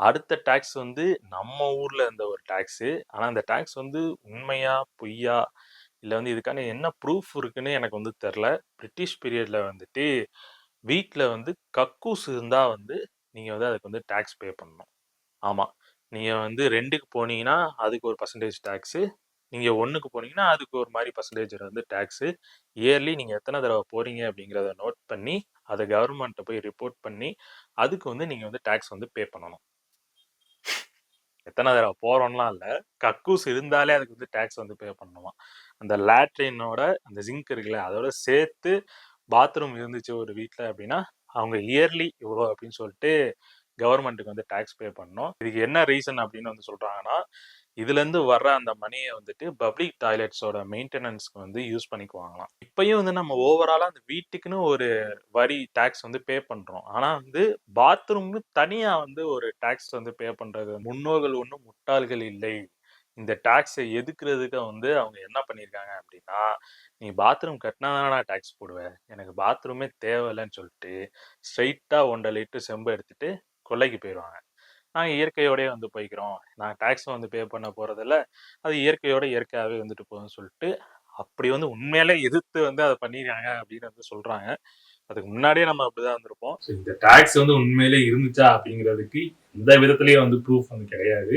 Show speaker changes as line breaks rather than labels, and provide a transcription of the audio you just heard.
அடுத்த டாக்ஸ் வந்து நம்ம ஊர்ல இருந்த ஒரு டாக்ஸு. ஆனா அந்த டாக்ஸ் வந்து உண்மையா? பொய்யா? இல்ல வந்து இதுக்கான என்ன ப்ரூஃப் இருக்குன்னு எனக்கு வந்து தெர்ல. பிரிட்டிஷ் பீரியட்ல வந்துட்டு வீட்ல வந்து கக்கூஸ் இருந்தா வந்து நீங்க வந்து அதுக்கு வந்து டாக்ஸ் பே பண்ணணும். ஆமா. நீங்க வந்து 2க்கு போனீங்கன்னா, அதுக்கு ஒரு பெர்சன்டேஜ் டாக்ஸு. நீங்க 1க்கு போனீங்கன்னா, அதுக்கு ஒரு மாரி பெர்சன்டேஜ் வந்து டாக்ஸு. இயர்லி நீங்க எத்தன தடவ போறீங்க அப்படிங்கிறத நோட் பண்ணி, அத கவர்மெண்ட்ட போய் ரிப்போர்ட் பண்ணி, அதுக்கு வந்து நீங்க வந்து டாக்ஸ் வந்து பே பண்ணணும். எத்தனை தடவை போறோம்லாம் இல்ல. கக்கூஸ் இருந்தாலே அதுக்கு வந்து டாக்ஸ் வந்து பே பண்ணணுமா. அந்த லேட்ரினோட அந்த ஜிங்க் இருக்குல்ல, அதோட சேர்த்து பாத்ரூம் இருந்துச்சு ஒரு வீட்ல அப்படின்னா, அவங்க இயர்லி இவ்வளோ அப்படின்னு சொல்லிட்டு கவர்மெண்ட்டுக்கு வந்து டாக்ஸ் பே பண்ணணும். இதுக்கு என்ன ரீசன் அப்படின்னு வந்து சொல்றாங்கன்னா, இதுலேருந்து வர்ற அந்த மணிய வந்துட்டு பப்ளிக் டாய்லெட்ஸோட மெயின்டெனன்ஸ்க்கு வந்து யூஸ் பண்ணிக்குவாங்களாம். இப்பயும் வந்து நம்ம ஓவராலா அந்த வீட்டுக்குன்னு ஒரு வரி டாக்ஸ் வந்து பே பண்றோம். ஆனா வந்து பாத்ரூம்னு தனியா வந்து ஒரு டாக்ஸ் வந்து பே பண்றது முன்னோர்கள் ஒண்ணும் முட்டாள்கள் இல்லை. இந்த டாக்ஸை எதுக்குறதுக்கு வந்து அவங்க என்ன பண்ணியிருக்காங்க அப்படின்னா, நீ பாத்ரூம் கட்டினா தானடா டாக்ஸ் போடுவ. எனக்கு பாத்ரூமே தேவையில்லன்னு சொல்லிட்டு ஸ்ட்ரைட்டா 1.5 லிட்டர் செம்பு எடுத்துட்டு கொல்லைக்கு போயிடுவாங்க. நாங்க இயற்கையோடயே வந்து போய்க்கிறோம். நான் டாக்ஸ் வந்து பே பண்ண போறதில்ல. அது இயற்கையோட இயற்கையாவே வந்துட்டு போகுதுன்னு சொல்லிட்டு, அப்படி வந்து உண்மையிலே எதிர்த்து வந்து அத பண்ணியிருக்காங்க அப்படின்னு வந்து சொல்றாங்க. அதுக்கு முன்னாடியே நம்ம அப்படிதான் இருந்திருப்போம். ஸோ இந்த டாக்ஸ் வந்து உண்மையிலே இருந்துச்சா அப்படிங்கிறதுக்கு எந்த விதத்திலயும் வந்து ப்ரூஃப் வந்து கிடையாது.